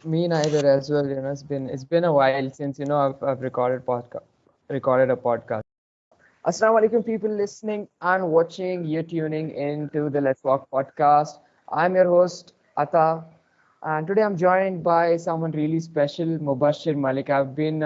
Me neither as well. It's been a while since I've recorded a podcast. Assalamu alaikum, people listening and watching. You're tuning into the Let's Walk podcast. I'm your host Ata, and today I'm joined by someone really special, Mubashir Malik. I've been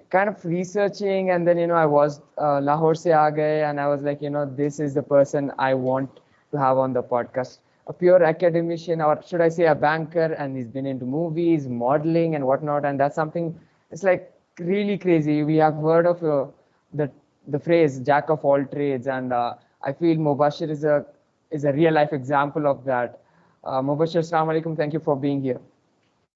kind of researching, and then I was Lahore se aa gaye, and I was like, this is the person I want to have on the podcast. A pure academician, or should I say, a banker, and he's been into movies, modeling, and whatnot. And that's something. It's like really crazy. We have heard of the the phrase "jack of all trades," and I feel Mubashir is a real life example of that. Mubashir, assalamu alaikum. Thank you for being here.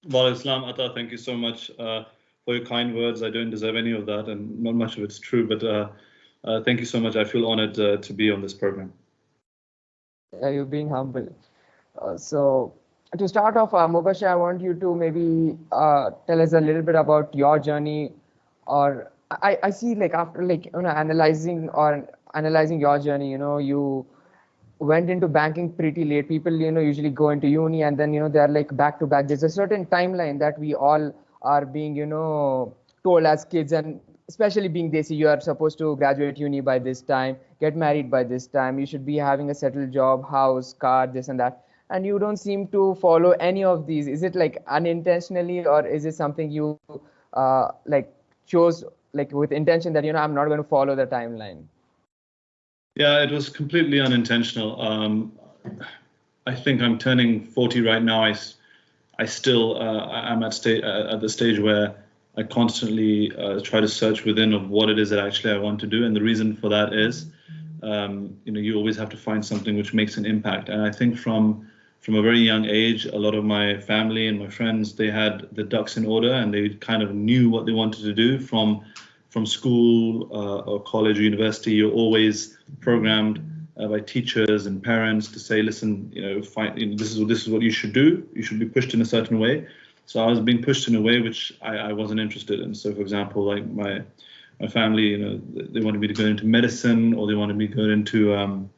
Well, Islam Atta, thank you so much for your kind words. I don't deserve any of that, and not much of it's true, but thank you so much. I feel honored to be on this program. You're being humble. So to start off, Mubashir, I want you to maybe tell us a little bit about your journey, or I see like after like analyzing your journey, you went into banking pretty late. People, usually go into uni and then, they're like back to back. There's a certain timeline that we all are being, told as kids, and especially being Desi, you are supposed to graduate uni by this time, get married by this time, you should be having a settled job, house, car, this and that. And you don't seem to follow any of these. Is it like unintentionally, or is it something you like chose like with intention that, I'm not going to follow the timeline? Yeah, it was completely unintentional. I think I'm turning 40 right now. I still I'm at the stage where I constantly try to search within of what it is that actually I want to do, and the reason for that is, you always have to find something which makes an impact. And I think from a very young age, a lot of my family and my friends, they had the ducks in order, and they kind of knew what they wanted to do from school or college or university. You're always programmed by teachers and parents to say, listen, this is what you should do. You should be pushed in a certain way. So I was being pushed in a way which I wasn't interested in. So, for example, like my family, they wanted me to go into medicine, or they wanted me to go into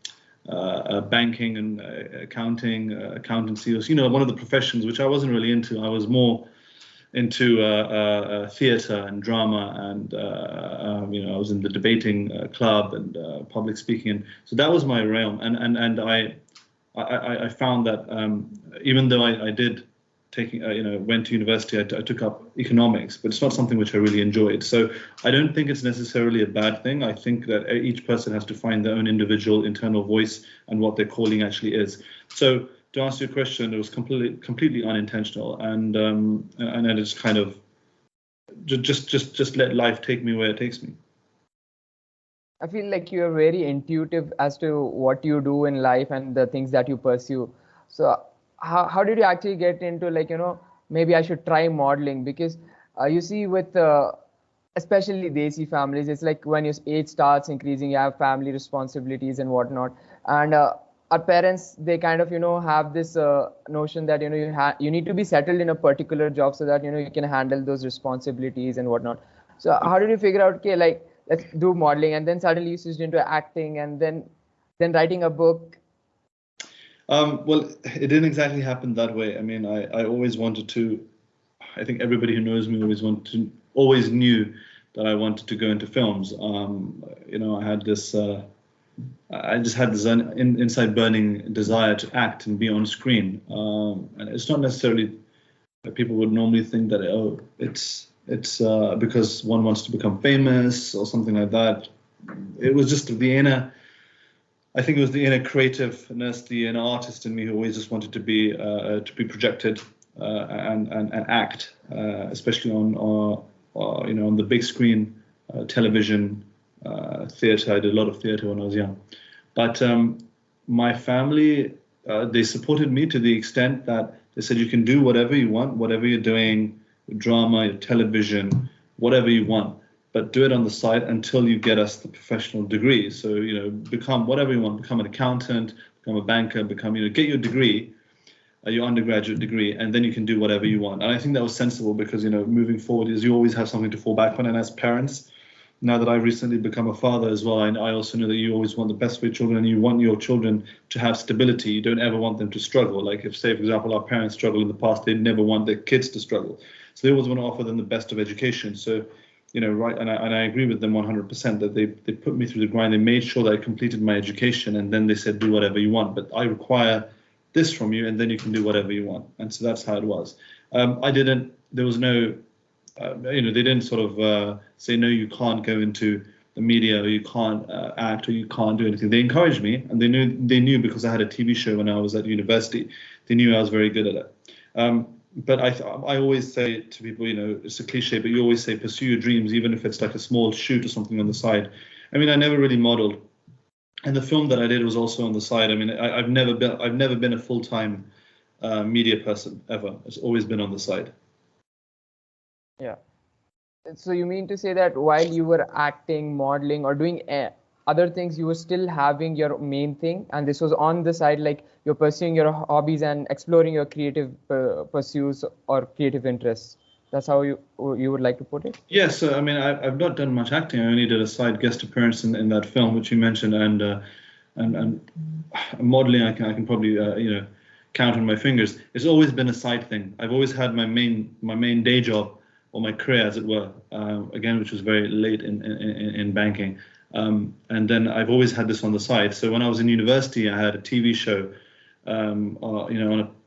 banking and accountancy, or one of the professions which I wasn't really into. I was more into theatre and drama, and I was in the debating club and public speaking, and so that was my realm. And I found that even though I did went to university, I took up economics, but it's not something which I really enjoyed. So I don't think it's necessarily a bad thing. I think that each person has to find their own individual internal voice and what their calling actually is. So to answer your question, it was completely unintentional, and I just kind of just let life take me where it takes me. I feel like you're very intuitive as to what you do in life and the things that you pursue. So how did you actually get into like, maybe I should try modeling? Because you see with especially Desi families, it's like when your age starts increasing, you have family responsibilities and whatnot. And our parents, they kind of, have this notion that, you need to be settled in a particular job so that, you can handle those responsibilities and whatnot. So how did you figure out, okay, like, let's do modeling, and then suddenly you switched into acting, and then writing a book? Well, it didn't exactly happen that way. I mean, I always wanted to. I think everybody who knows me always knew that I wanted to go into films. I had this. I just had this inside burning desire to act and be on screen. And it's not necessarily that people would normally think that it's because one wants to become famous or something like that. It was just the inner. I think it was the inner creativeness, the inner artist in me who always just wanted to be projected and act, especially on the big screen, television, theatre. I did a lot of theatre when I was young, but my family, they supported me to the extent that they said you can do whatever you want, whatever you're doing, drama, television, whatever you want, but do it on the side until you get us the professional degree. So, become whatever you want, become an accountant, become a banker, get your degree, your undergraduate degree, and then you can do whatever you want. And I think that was sensible because, moving forward is you always have something to fall back on. And as parents, now that I've recently become a father as well, I also know that you always want the best for your children, and you want your children to have stability. You don't ever want them to struggle. Like if, say, for example, our parents struggled in the past, they'd never want their kids to struggle. So they always want to offer them the best of education. So, right, and I agree with them 100% that they put me through the grind. They made sure that I completed my education, and then they said, do whatever you want, but I require this from you, and then you can do whatever you want. And so that's how it was. There was no, they didn't sort of say, no, you can't go into the media, or you can't act, or you can't do anything. They encouraged me, and they knew because I had a TV show when I was at university. They knew I was very good at it. But I always say to people, it's a cliche, but you always say pursue your dreams, even if it's like a small shoot or something on the side. I mean, I never really modeled, and the film that I did was also on the side. I mean, I've never been a full-time media person ever. It's always been on the side. Yeah. So you mean to say that while you were acting, modeling, or doing other things, you were still having your main thing, and this was on the side, like you're pursuing your hobbies and exploring your creative pursuits or creative interests. That's how you would like to put it? Yes, I mean, I've not done much acting. I only did a side guest appearance in that film, which you mentioned, and modeling. I can probably count on my fingers. It's always been a side thing. I've always had my main day job, or my career, as it were, again, which was very late in banking. And then I've always had this on the side. So when I was in university, I had a TV show, on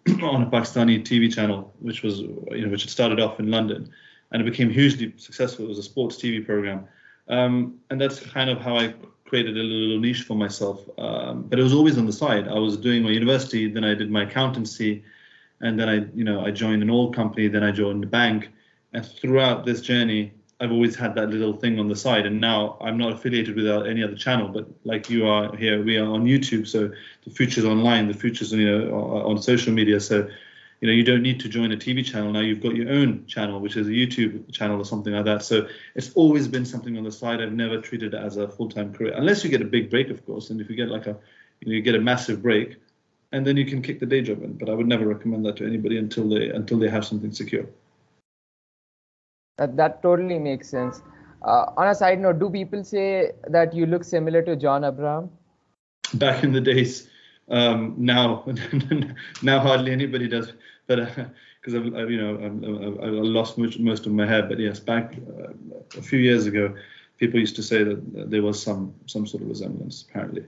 a Pakistani TV channel, which had started off in London, and it became hugely successful. It was a sports TV program, and that's kind of how I created a little niche for myself. But it was always on the side. I was doing my university, then I did my accountancy, and then I joined an oil company, then I joined the bank. And throughout this journey, I've always had that little thing on the side. And now I'm not affiliated with any other channel, but like you are here, we are on YouTube. So the future's online, the future's on social media. So you don't need to join a TV channel. Now you've got your own channel, which is a YouTube channel or something like that. So it's always been something on the side. I've never treated it as a full-time career, unless you get a big break, of course. And if you get you get a massive break, and then you can kick the day job in. But I would never recommend that to anybody until they have something secure. That totally makes sense. On a side note, do people say that you look similar to John Abraham? Back in the days, now hardly anybody does, but because I lost most of my hair. But yes, back a few years ago, people used to say that there was some sort of resemblance, apparently.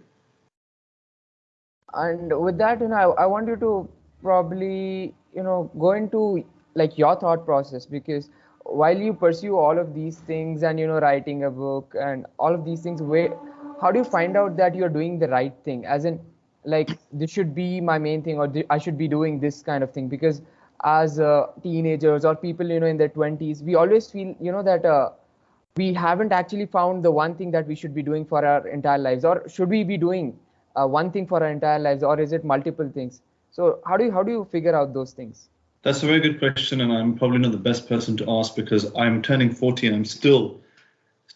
And with that, I want you to probably go into like your thought process, because while you pursue all of these things and writing a book and all of these things, how do you find out that you're doing the right thing, as in like this should be my main thing, or I should be doing this kind of thing? Because as teenagers or people in their 20s, we always feel that we haven't actually found the one thing that we should be doing for our entire lives. Or should we be doing one thing for our entire lives, or is it multiple things? So how do you figure out those things? That's a very good question, and I'm probably not the best person to ask, because I'm turning 40 and I'm still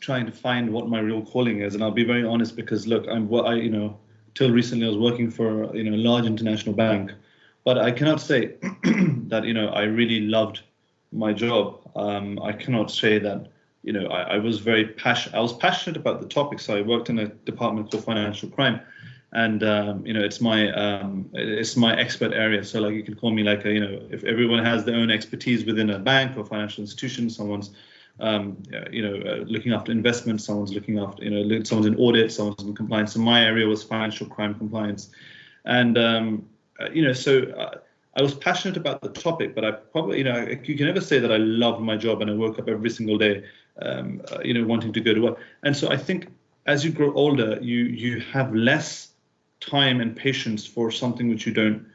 trying to find what my real calling is. And I'll be very honest, because look, till recently I was working for a large international bank, but I cannot say that I really loved my job. I cannot say that I was very passionate. I was passionate about the topic, so I worked in a department called financial crime. And it's my expert area. So like you can call me like if everyone has their own expertise within a bank or financial institution, someone's looking after investments, someone's looking after someone's in audit, someone's in compliance. So my area was financial crime compliance, and I was passionate about the topic, but I probably you can never say that I loved my job and I woke up every single day wanting to go to work. And so I think as you grow older, you have less time and patience for something which you don't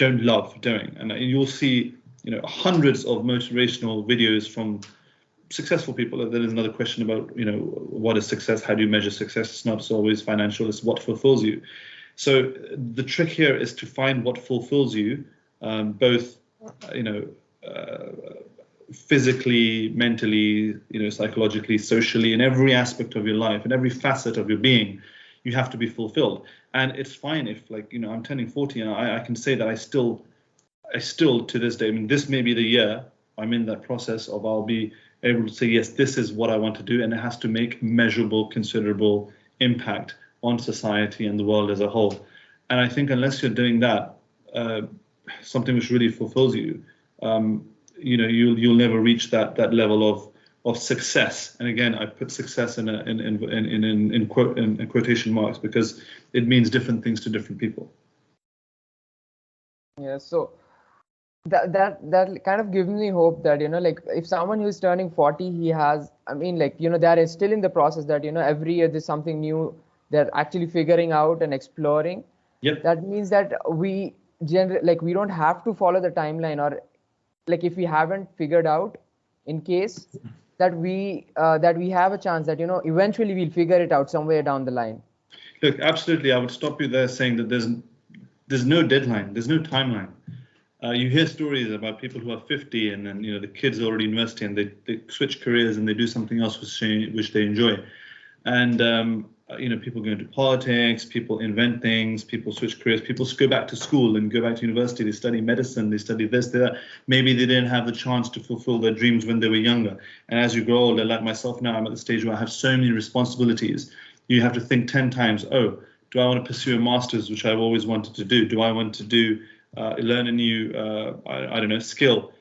love doing. And you'll see hundreds of motivational videos from successful people. There is another question about what is success, how do you measure success? It's not always financial, it's what fulfills you. So the trick here is to find what fulfills you, both physically, mentally, psychologically, socially, in every aspect of your life, in every facet of your being. You have to be fulfilled. And it's fine if I'm turning 40 and I can say that I still to this day, I mean, this may be the year I'm in that process of I'll be able to say, yes, this is what I want to do, and it has to make measurable, considerable impact on society and the world as a whole. And I think unless you're doing that, something which really fulfills you, you'll never reach that level of success. And again, I put success in quotation marks, because it means different things to different people. Yeah, so that kind of gives me hope that, like if someone who's turning 40, he has, I mean, like, they are still in the process that, every year there's something new they're actually figuring out and exploring. Yep. That means that we we don't have to follow the timeline, or like if we haven't figured out, in case that we have a chance that, eventually we'll figure it out somewhere down the line. Look, absolutely. I would stop you there saying that there's no deadline, there's no timeline. You hear stories about people who are 50 and then, the kids are already in university and they switch careers and they do something else which they enjoy. And, people go into politics, people invent things, people switch careers, people go back to school and go back to university, they study medicine, they study this, that. Maybe they didn't have the chance to fulfill their dreams when they were younger. And as you grow older, like myself now, I'm at the stage where I have so many responsibilities. You have to think 10 times, oh, do I want to pursue a master's, which I've always wanted to do? Do I want to learn a new, skill,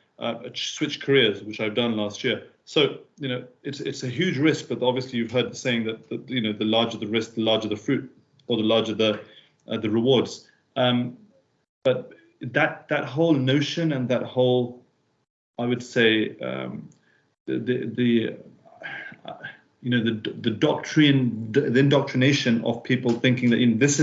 switch careers, which I've done last year? So, it's a huge risk, but obviously you've heard the saying that, the larger the risk, the larger the fruit, or the larger the rewards. But that whole notion and that whole, I would say, the doctrine, the indoctrination of people thinking that this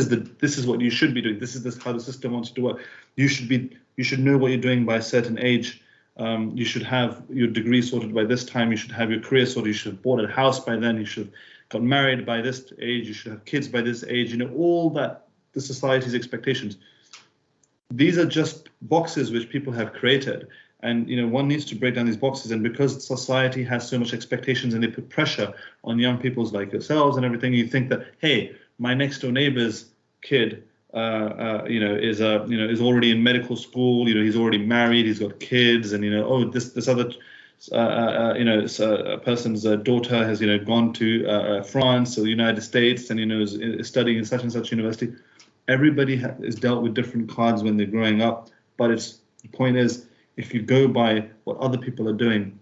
is what you should be doing. This is how the system wants you to work. You should know what you're doing by a certain age. You should have your degree sorted by this time. You should have your career sorted. You should have bought a house by then. You should have got married by this age. You should have kids by this age. All that, the society's expectations. These are just boxes which people have created. And, one needs to break down these boxes. And because society has so much expectations and they put pressure on young people like yourselves and everything, you think that, hey, my next door neighbor's kid, is already in medical school. He's already married. He's got kids. And, this other, person's daughter has, gone to France or the United States and, is studying in such and such university. Everybody is dealt with different cards when they're growing up. But the point is, if you go by what other people are doing,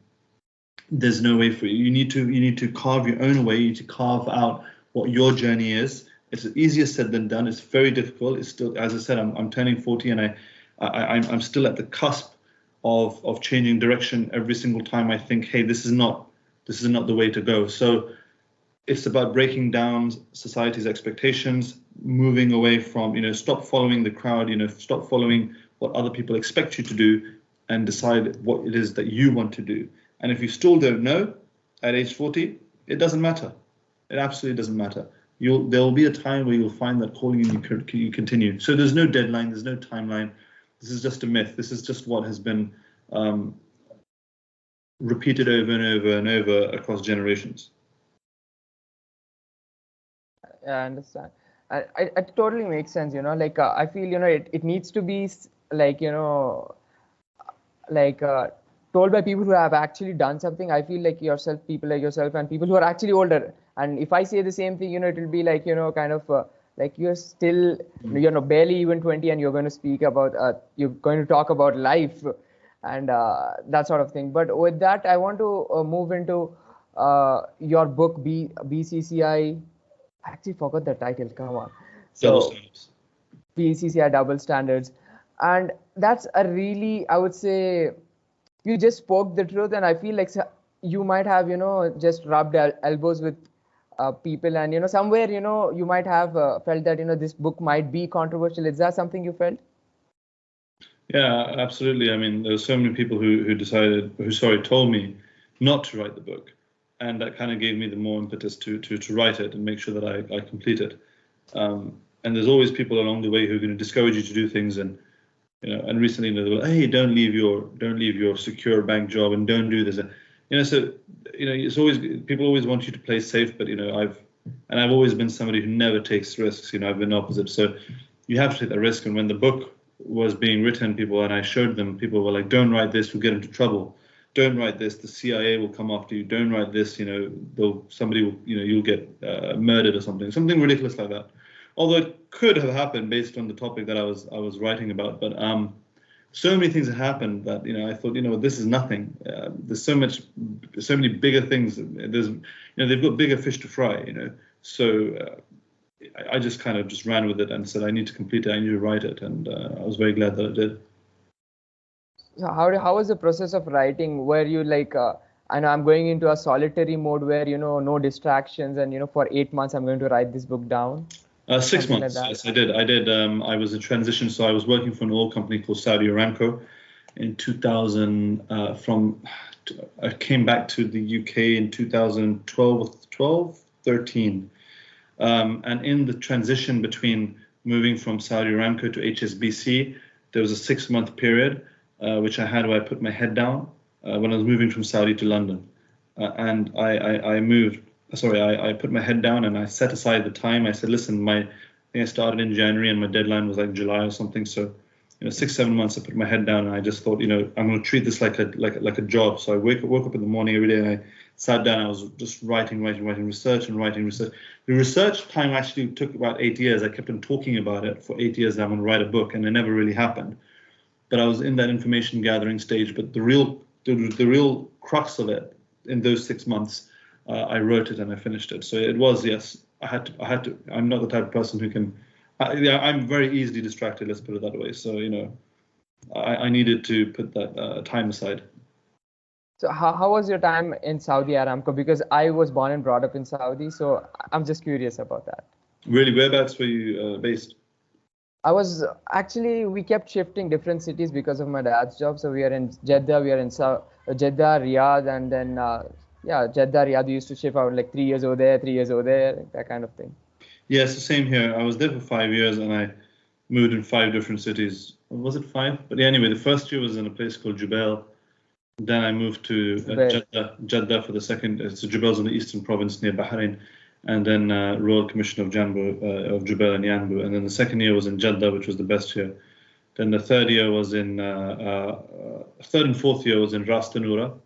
there's no way for you. You need to carve your own way. You need to carve out what your journey is. It's easier said than done. It's very difficult. It's still, as I said, I'm turning 40 and I'm still at the cusp of changing direction every single time I think, hey, this is not the way to go. So it's about breaking down society's expectations, moving away from, stop following the crowd, stop following what other people expect you to do, and decide what it is that you want to do. And if you still don't know at age 40, it doesn't matter. It absolutely doesn't matter. There will be a time where you'll find that calling and you continue. So there's no deadline, there's no timeline. This is just a myth. This is just what has been repeated over and over and over across generations. Yeah, I understand. It totally makes sense, I feel, it needs to be told by people who have actually done something. I feel like people like yourself and people who are actually older. And if I say the same thing, it will be like, kind of like you're still, barely even 20 and you're going to speak about, you're going to talk about life and that sort of thing. But with that, I want to move into your book, BCCI. I actually forgot the title. Come on. So, BCCI Double Standards. And that's a really, I would say, you just spoke the truth. And I feel like you might have, just rubbed elbows with people. And, somewhere, you might have felt that, this book might be controversial. Is that something you felt? Yeah, absolutely. I mean, there's so many people who told me not to write the book. And that kind of gave me the more impetus to write it and make sure that I complete it. And there's always people along the way who are going to discourage you to do things. And and recently they were like, hey, don't leave your secure bank job and don't do this. So it's always, people always want you to play safe, but I've always been somebody who never takes risks. I've been opposite. So you have to take that risk. And when the book was being written, and I showed them, people were like, don't write this, we'll get into trouble. don't write this, the CIA will come after you. Don't write this, somebody will, you'll get murdered or something ridiculous like that. Although it could have happened based on the topic that I was writing about, but so many things have happened that I thought this is nothing. There's so many bigger things. There's they've got bigger fish to fry. So I just kind of just ran with it and said I need to complete it. I need to write it, and I was very glad that I did. So how was the process of writing? Where you like, I know I'm going into a solitary mode where no distractions, and for 8 months I'm going to write this book down. 6 months. Like yes, I did. I was in transition, so I was working for an oil company called Saudi Aramco in 2000. I came back to the UK in 2012, 13. And in the transition between moving from Saudi Aramco to HSBC, there was a 6-month period which I had where I put my head down when I was moving from Saudi to London, and I put my head down and I set aside the time. I said, listen, I think I started in January and my deadline was like July or something. So, 6-7 months, I put my head down and I just thought, I'm going to treat this like a job. So I woke up in the morning every day and I sat down. I was just writing research. The research time actually took about 8 years. I kept on talking about it for 8 years. I'm going to write a book, and it never really happened. But I was in that information gathering stage. But the real crux of it in those 6 months, I wrote it and I finished it. So it was, yes, I had to. I'm not the type of person who can. I'm very easily distracted. Let's put it that way. So I needed to put that time aside. So how was your time in Saudi Aramco? Because I was born and brought up in Saudi, so I'm just curious about that. Really, whereabouts were you based? I was actually, we kept shifting different cities because of my dad's job. So we are in Jeddah, we are in Jeddah, Riyadh, and then Jeddah, Riyadh. We used to shift out like 3 years over there, 3 years over there, that kind of thing. Yes, the same here. I was there for 5 years and I moved in 5 different cities. Was it 5? But anyway, the first year was in a place called Jubail. Then I moved to Jeddah for the second. So Jubail's in the eastern province near Bahrain. And then Royal Commission of Jubail and Yanbu. And then the second year was in Jeddah, which was the best year. Then the third and fourth year was in Ras Tanura,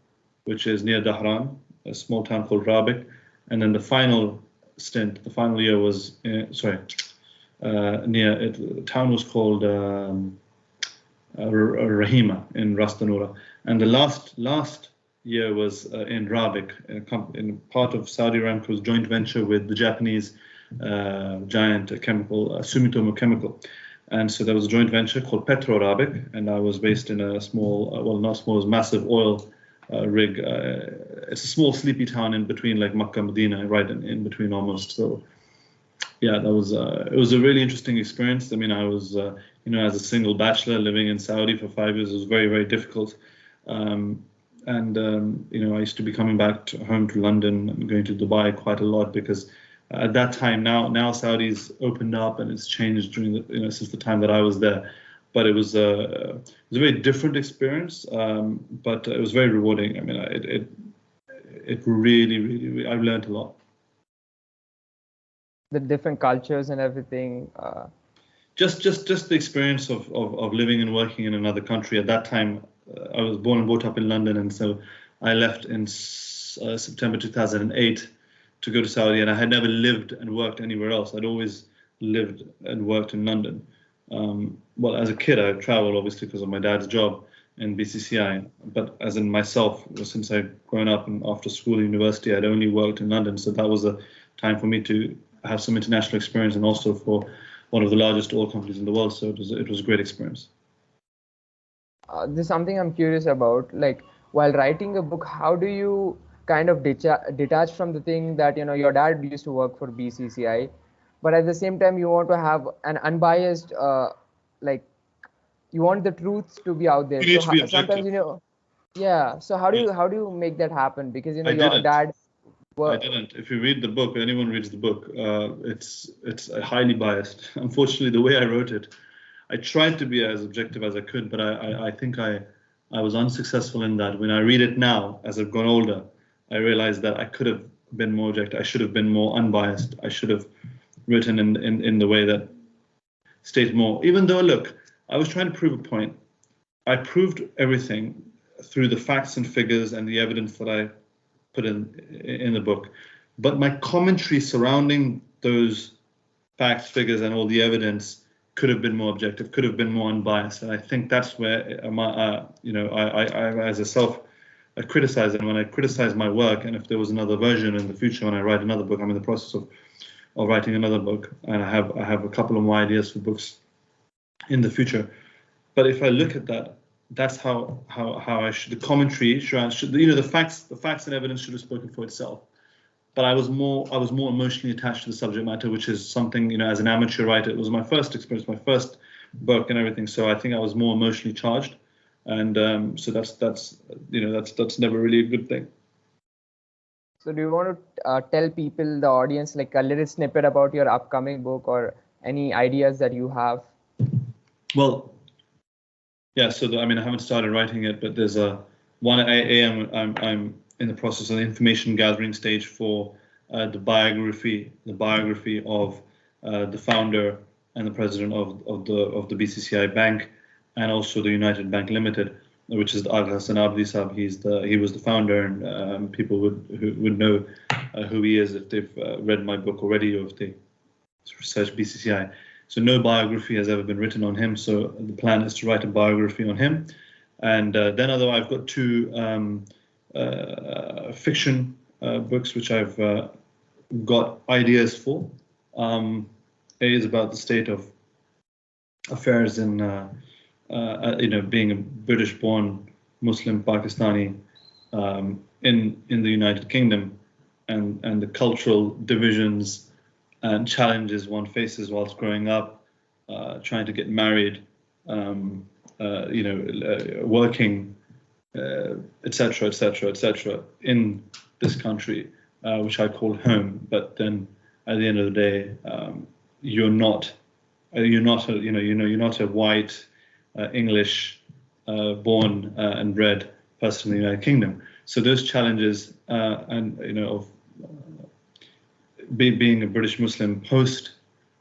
which is near Dahran, a small town called Rabik. And then the final year was near it. The town was called Rahima in Ras Tanura. And the last year was in Rabik, in part of Saudi Aramco's joint venture with the Japanese giant chemical, Sumitomo Chemical. And so there was a joint venture called Petro Rabik, and I was based in a small, not small, it was massive oil rig. It's a small sleepy town in between like Makkah, Medina, right in between almost. So yeah, it was a really interesting experience. I mean, I was, as a single bachelor living in Saudi for 5 years, it was very, very difficult. I used to be coming back home to London and going to Dubai quite a lot because at that time, now Saudi's opened up and it's changed during since the time that I was there. But it was a very different experience, but it was very rewarding. I mean, it really I've learned a lot. The different cultures and everything. Just the experience of living and working in another country. At that time, I was born and brought up in London, and so I left in September 2008 to go to Saudi, and I had never lived and worked anywhere else. I'd always lived and worked in London. Well, as a kid, I traveled obviously because of my dad's job in BCCI, but as in myself, since I'd grown up and after school and university, I'd only worked in London. So that was a time for me to have some international experience, and also for one of the largest oil companies in the world. So it was a great experience. There's something I'm curious about. Like, while writing a book, how do you kind of detach from the thing that your dad used to work for BCCI, but at the same time you want to have an unbiased, you want the truth to be out there. You need so to be sometimes yeah. So how do you make that happen? Because your dad. I didn't. If you read the book, anyone reads the book, it's highly biased. Unfortunately, the way I wrote it, I tried to be as objective as I could, but I think I was unsuccessful in that. When I read it now, as I've grown older, I realized that I could have been more objective. I should have been more unbiased. I should have written in the way that states more. Even though, look, I was trying to prove a point. I proved everything through the facts and figures and the evidence that I put in the book. But my commentary surrounding those facts, figures, and all the evidence could have been more objective, could have been more unbiased. And I think that's where I as a self criticize, and when I criticize my work, and if there was another version in the future when I write another book, I'm in the process of writing another book, and I have a couple of more ideas for books in the future. But if I look at that, that's how I should, the commentary should, the facts and evidence should have spoken for itself. But I was more emotionally attached to the subject matter, which is something, as an amateur writer, it was my first experience, my first book and everything. So I think I was more emotionally charged, and so that's never really a good thing. So do you want to tell people, the audience, like a little snippet about your upcoming book or any ideas that you have? Well, yeah. So I haven't started writing it, but there's I'm in the process of the information gathering stage for the biography of the founder and the president of the BCCI Bank, and also the United Bank Limited, which is Agha Hassan Abdi Sahab. He was the founder, and people would know who he is if they've read my book already, or if they search BCCI. So no biography has ever been written on him. So the plan is to write a biography on him, and then I've got two fiction books which I've got ideas for. A is about the state of affairs in being a British-born Muslim Pakistani in the United Kingdom, and the cultural divisions and challenges one faces whilst growing up, trying to get married, working, etc., in this country, which I call home. But then, at the end of the day, you're not a white English born and bred person in the United Kingdom. So those challenges of being a British Muslim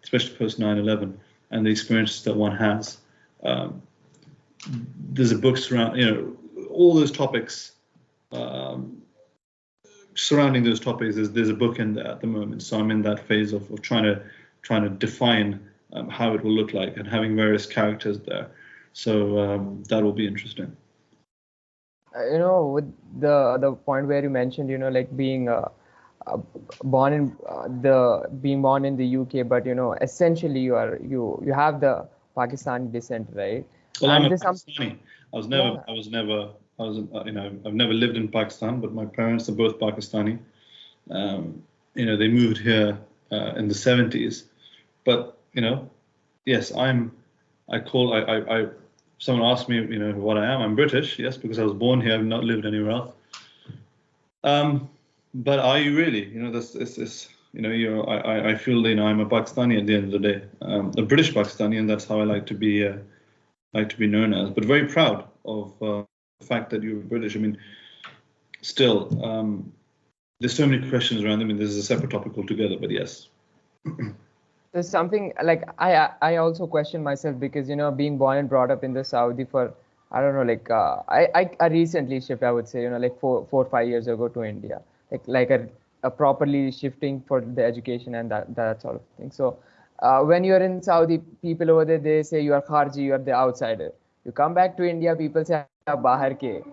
especially post 9/11, and the experiences that one has. There's a book surround all those topics. Surrounding those topics, there's a book in there at the moment. So I'm in that phase of trying to define how it will look like, and having various characters there. So that will be interesting. With the point where you mentioned, like being born in the UK, but essentially you have the Pakistani descent, right? Well, I'm a Pakistani. I've never lived in Pakistan, but my parents are both Pakistani. They moved here in the 70s. But yes, someone asked me, what I am. I'm British, yes, because I was born here. I've not lived anywhere else. But are you really? I feel I'm a Pakistani at the end of the day, a British Pakistani, and that's how I like to be known as. But very proud of the fact that you're British. Still, there's so many questions around them, and this is a separate topic altogether. But yes. There's something like I also question myself, because being born and brought up in the Saudi for I don't know, like I recently shifted, I would say, like 4 or 5 years ago to India, like a properly shifting for the education and that sort of thing. So when you're in Saudi, people over there, they say you are Kharji, you are the outsider. You come back to India, people say Bahar ke,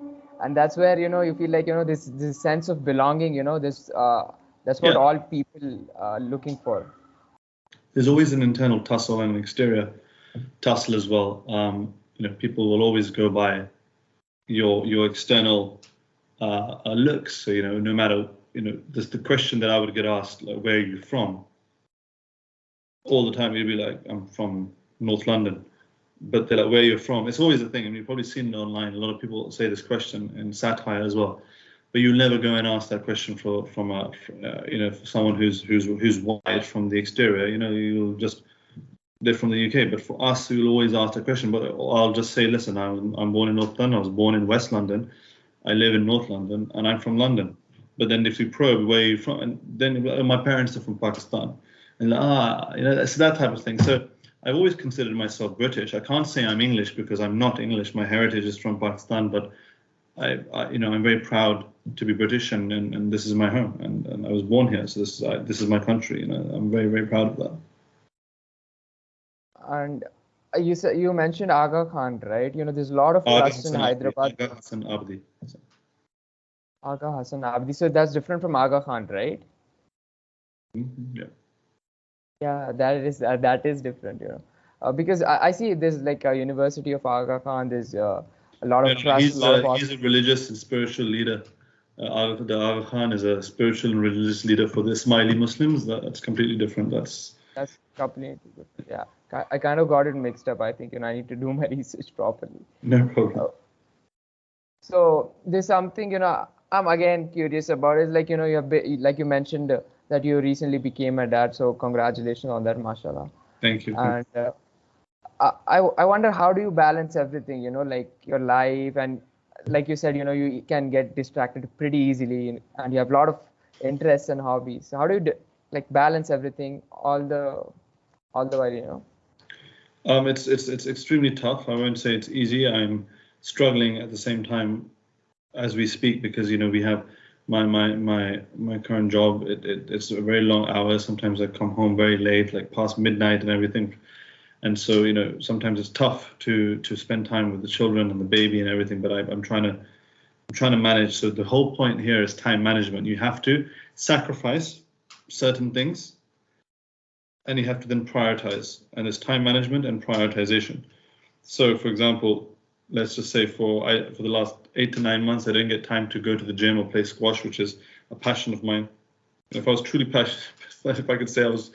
and that's where you feel like this sense of belonging. That's what all people are looking for. There's always an internal tussle and an exterior tussle as well. People will always go by your external looks. So no matter there's the question that I would get asked, like, where are you from? All the time you'd be like, I'm from North London. But they're like, where you're from? It's always a thing, and you've probably seen it online. A lot of people say this question in satire as well. But you'll never go and ask that question for someone who's white from the exterior. You'll just, they're from the UK. But for us, we'll always ask that question. But I'll just say, listen, I'm born in North London. I was born in West London. I live in North London, and I'm from London. But then if you probe where you're from, and then my parents are from Pakistan, and it's that type of thing. So I've always considered myself British. I can't say I'm English because I'm not English. My heritage is from Pakistan, but I'm very proud to be British, and this is my home, and I was born here, so this is my country. I'm very, very proud of that. And you mentioned Aga Khan, right? There's a lot of Aga trust in Hassan Abdi. Hyderabad. Aga Hassan Abdi. Aga Hassan Abdi. So that's different from Aga Khan, right? Yeah. Yeah, that is different, because I see there's like a University of Aga Khan. There's a lot of trust, a lot of He's a religious and spiritual leader. The Aga Khan is a spiritual and religious leader for the Ismaili Muslims. That's completely different. That's completely different. Yeah, I kind of got it mixed up. I think I need to do my research properly. no problem. So there's something I'm again curious about is like like you mentioned that you recently became a dad. So congratulations on that, mashallah. Thank you. And I wonder, how do you balance everything, like your life, and like you said, you can get distracted pretty easily, and you have a lot of interests and hobbies. So how do you like balance everything all the while, It's extremely tough. I won't say it's easy. I'm struggling at the same time as we speak, because we have my current job. It's a very long hours. Sometimes I come home very late, like past midnight and everything. And so, sometimes it's tough to spend time with the children and the baby and everything, but I'm trying to manage. So the whole point here is time management. You have to sacrifice certain things, and you have to then prioritize. And it's time management and prioritization. So, for example, let's just say for the last 8 to 9 months, I didn't get time to go to the gym or play squash, which is a passion of mine. If I was truly passionate, if I could say I was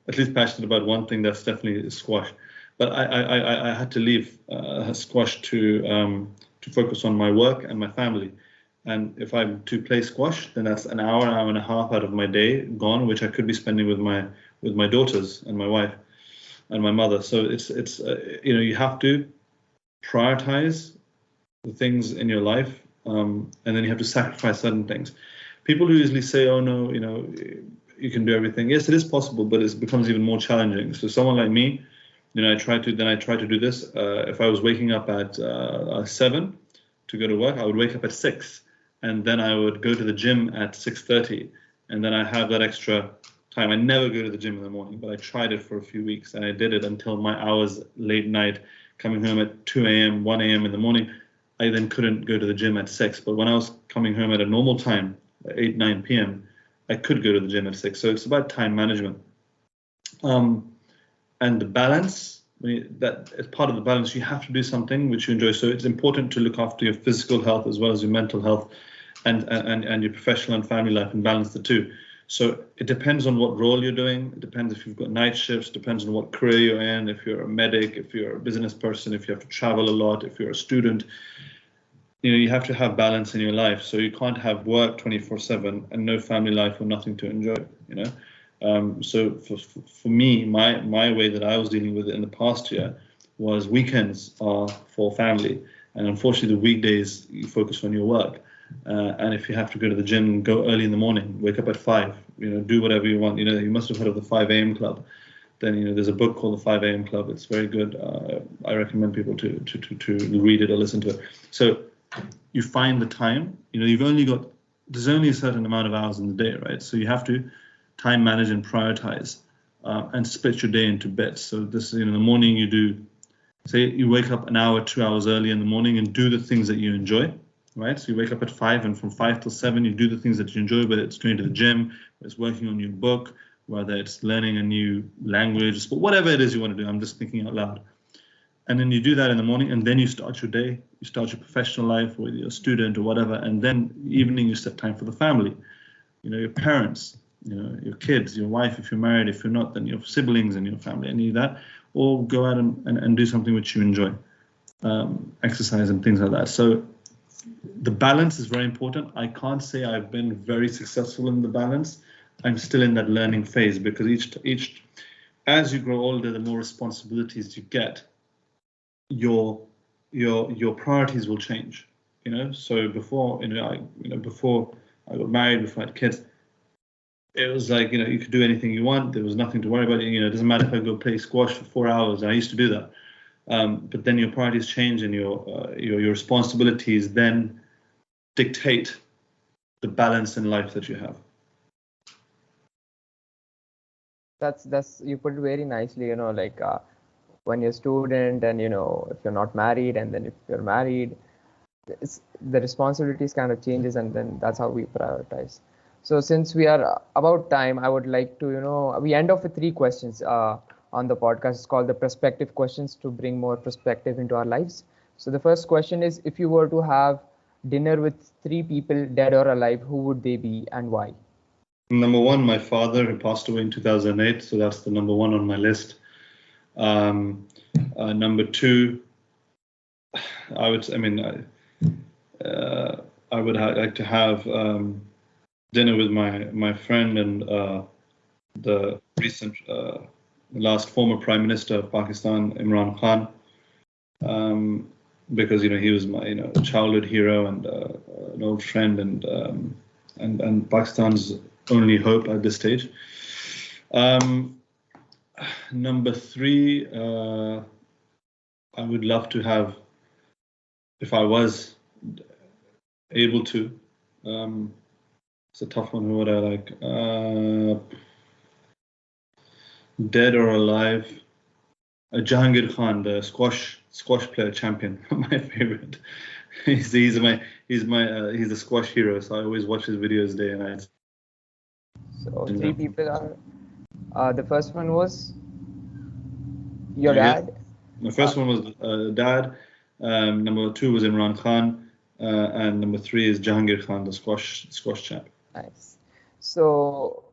at least passionate about one thing, that's definitely squash. But I had to leave squash to focus on my work and my family. And if I'm to play squash, then that's an hour and a half out of my day gone, which I could be spending with my daughters and my wife and my mother. So it's you have to prioritize the things in your life, and then you have to sacrifice certain things. People who usually say, "Oh no, you can do everything." Yes, it is possible, but it becomes even more challenging. So someone like me, I try to do this. If I was waking up at 7 to go to work, I would wake up at 6, and then I would go to the gym at 6:30, and then I have that extra time. I never go to the gym in the morning, but I tried it for a few weeks, and I did it until my hours late night, coming home at 2 a.m., 1 a.m. in the morning. I then couldn't go to the gym at 6, but when I was coming home at a normal time, 8, 9 p.m., I could go to the gym at 6. So it's about time management. And the balance, that as part of the balance, you have to do something which you enjoy. So it's important to look after your physical health as well as your mental health and your professional and family life, and balance the two. So it depends on what role you're doing. It depends if you've got night shifts, depends on what career you're in, if you're a medic, if you're a business person, if you have to travel a lot, if you're a student. You have to have balance in your life. So you can't have work 24/7 and no family life or nothing to enjoy, So for me, my way that I was dealing with it in the past year was weekends are for family. And unfortunately, the weekdays, you focus on your work. And if you have to go to the gym, go early in the morning, wake up at 5, do whatever you want. You must have heard of the 5 a.m. club. Then, there's a book called the 5 a.m. club. It's very good. I recommend people to read it or listen to it. So you find the time, there's only a certain amount of hours in the day, right? So you have to time manage and prioritize and split your day into bits. So this, in the morning say you wake up an hour, 2 hours early in the morning and do the things that you enjoy. Right, so you wake up at 5, and from 5 till 7, you do the things that you enjoy, whether it's going to the gym, whether it's working on your book, whether it's learning a new language, whatever it is you want to do. I'm just thinking out loud. And then you do that in the morning, and then you start your day. You start your professional life, whether you're a student or whatever, and then evening you set time for the family. Your parents, your kids, your wife, if you're married. If you're not, then your siblings and your family, and that. Or go out and do something which you enjoy, exercise and things like that. So the balance is very important. I can't say I've been very successful in the balance. I'm still in that learning phase, because each as you grow older, the more responsibilities you get, your priorities will change. So before before I got married, before I had kids, it was like you could do anything you want. There was nothing to worry about. It doesn't matter if I go play squash for 4 hours. I used to do that. But then your priorities change, and your responsibilities then dictate the balance in life that you have. That's you put it very nicely, like when you're a student and if you're not married, and then if you're married, the responsibilities kind of changes, and then that's how we prioritize. So since we are about time, I would like to, we end off with 3 questions on the podcast. It's called the perspective questions, to bring more perspective into our lives. So the first question is, if you were to have dinner with 3 people, dead or alive, who would they be and why? Number one, my father, who passed away in 2008, so that's the number one on my list. Number two, I would like to have dinner with my friend and the recent last former Prime Minister of Pakistan, Imran Khan, because he was my childhood hero and an old friend, and Pakistan's only hope at this stage. Number three, I would love to have, if I was able to, it's a tough one. Who would I like? Dead or alive? Jahangir Khan, the squash player champion, my favorite. He's the squash hero. So I always watch his videos day and night. So 3 people are. The first one was your dad. My first one was dad. Number 2 was Imran Khan, and number 3 is Jahangir Khan, the squash champ. Nice. So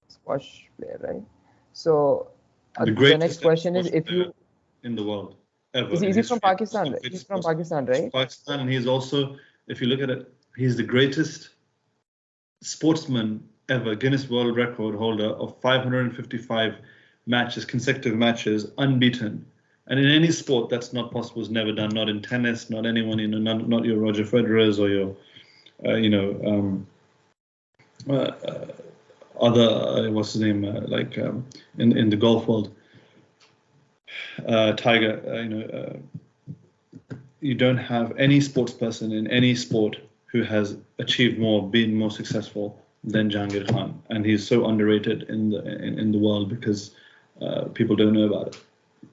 squash player, right? So the next question is, if you in the world ever. Is he from Pakistan? He's from Pakistan, right? Pakistan, and he's also, if you look at it, he's the greatest sportsman ever, Guinness World Record holder of 555 consecutive matches, unbeaten. And in any sport, that's not possible. It's never done. Not in tennis. Not anyone. Not your Roger Federers or your, other what's his name? In the golf world, Tiger. You don't have any sports person in any sport who has achieved more, been more successful than Jahangir Khan, and he's so underrated in the world because people don't know about it.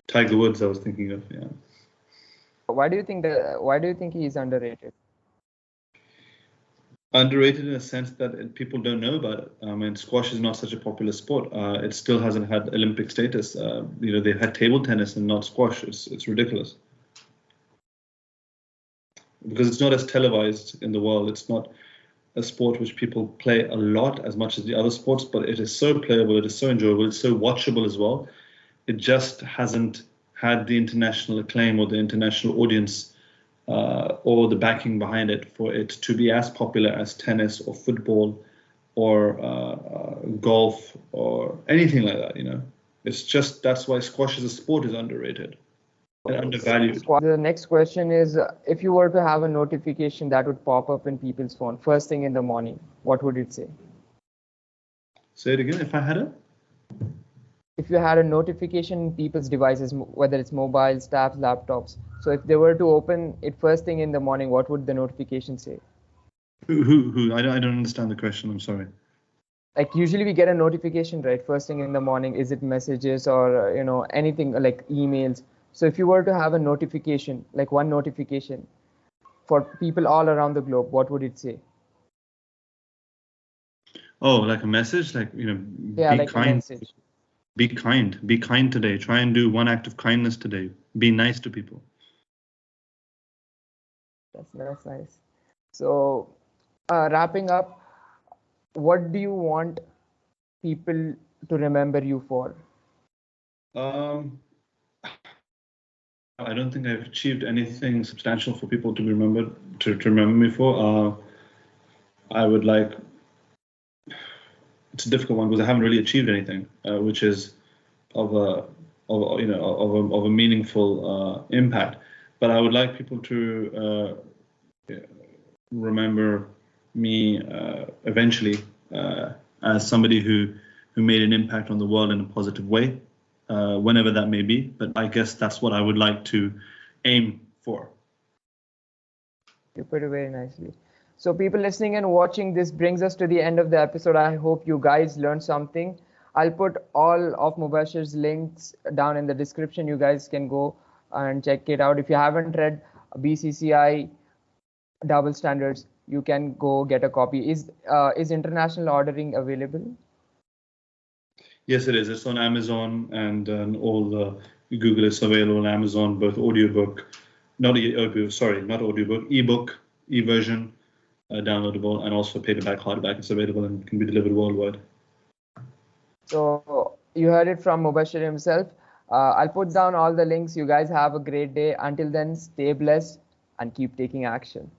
Tiger Woods, I was thinking of. Yeah. Why do you think he is underrated? Underrated in a sense that people don't know about it. I mean, squash is not such a popular sport. It still hasn't had Olympic status. They've had table tennis and not squash. It's ridiculous because it's not as televised in the world. It's not a sport which people play a lot as much as the other sports, but it is so playable, it is so enjoyable, it's so watchable as well. It just hasn't had the international acclaim or the international audience or the backing behind it for it to be as popular as tennis or football or golf or anything like that. It's just, that's why squash as a sport is underrated and undervalued. The next question is, if you were to have a notification that would pop up in people's phone first thing in the morning, what would it say? Say it again. If you had a notification in people's devices, whether it's mobiles, tabs, laptops, so if they were to open it first thing in the morning, what would the notification say? Who? I don't understand the question. I'm sorry. Like usually we get a notification, right? First thing in the morning, is it messages or anything like emails? So if you were to have a notification, like one notification for people all around the globe, what would it say? Oh, like a message, like yeah, be like kind. A message. Be kind. Be kind today. Try and do one act of kindness today. Be nice to people. That's nice. So, wrapping up, what do you want people to remember you for? I don't think I've achieved anything substantial for people to remember me for. I would like. It's a difficult one because I haven't really achieved anything, which is of a meaningful impact. But I would like people to remember me eventually as somebody who made an impact on the world in a positive way, whenever that may be. But I guess that's what I would like to aim for. You put it very nicely. So people listening and watching, this brings us to the end of the episode. I hope you guys learned something. I'll put all of Mubashir's links down in the description. You guys can go and check it out. If you haven't read BCCI Double Standards, you can go get a copy. Is international ordering available? Yes, it is. It's on Amazon and all the Google. It's available on Amazon, both audiobook, not audiobook, ebook, e-version, downloadable, and also paperback, hardback. It's available and can be delivered worldwide. So you heard it from Mubashir himself. I'll put down all the links. You guys have a great day. Until then, stay blessed and keep taking action.